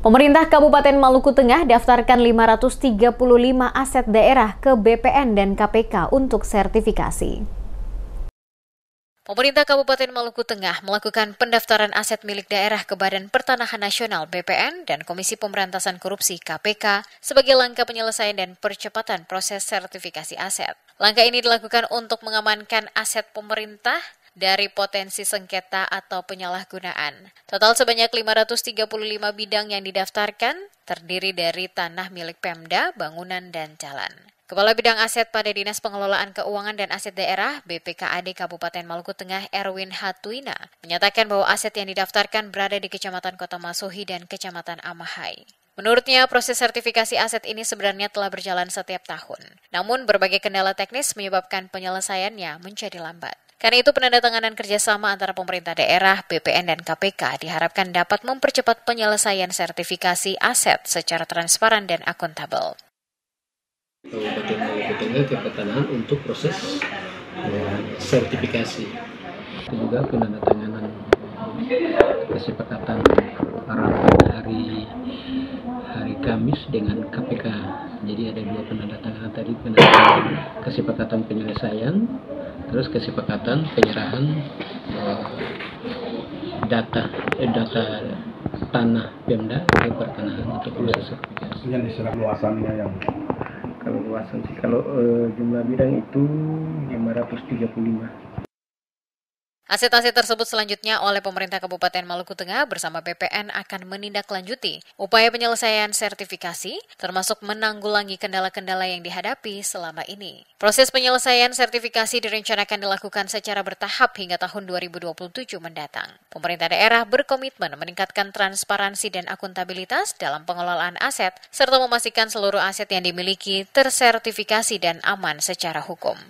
Pemerintah Kabupaten Maluku Tengah daftarkan 535 aset daerah ke BPN dan KPK untuk sertifikasi. Pemerintah Kabupaten Maluku Tengah melakukan pendaftaran aset milik daerah ke Badan Pertanahan Nasional BPN dan Komisi Pemberantasan Korupsi KPK sebagai langkah penyelesaian dan percepatan proses sertifikasi aset. Langkah ini dilakukan untuk mengamankan aset pemerintah dari potensi sengketa atau penyalahgunaan. Total sebanyak 535 bidang yang didaftarkan terdiri dari tanah milik Pemda, bangunan, dan jalan. Kepala Bidang Aset pada Dinas Pengelolaan Keuangan dan Aset Daerah BPKAD Kabupaten Maluku Tengah Erwin Hatuina menyatakan bahwa aset yang didaftarkan berada di Kecamatan Kota Masuhi dan Kecamatan Amahai. Menurutnya, proses sertifikasi aset ini sebenarnya telah berjalan setiap tahun. Namun, berbagai kendala teknis menyebabkan penyelesaiannya menjadi lambat. Karena itu, penandatanganan kerjasama antara pemerintah daerah, BPN, dan KPK diharapkan dapat mempercepat penyelesaian sertifikasi aset secara transparan dan akuntabel. Kabupaten Maluku Tengah Kepetanahan untuk proses sertifikasi. Itu juga penandatanganan kesepakatan hari Kamis dengan KPK. Jadi ada dua penandatanganan tadi, penandatanganan kesepakatan penyelesaian, terus kesepakatan penyerahan data tanah Pemda ke pertanahan untuk proses sertifikasi. Yang diserap luasannya yang Kalau luasan sih, kalau jumlah bidang itu 535. Aset-aset tersebut selanjutnya oleh pemerintah Kabupaten Maluku Tengah bersama BPN akan menindaklanjuti upaya penyelesaian sertifikasi, termasuk menanggulangi kendala-kendala yang dihadapi selama ini. Proses penyelesaian sertifikasi direncanakan dilakukan secara bertahap hingga tahun 2027 mendatang. Pemerintah daerah berkomitmen meningkatkan transparansi dan akuntabilitas dalam pengelolaan aset, serta memastikan seluruh aset yang dimiliki tersertifikasi dan aman secara hukum.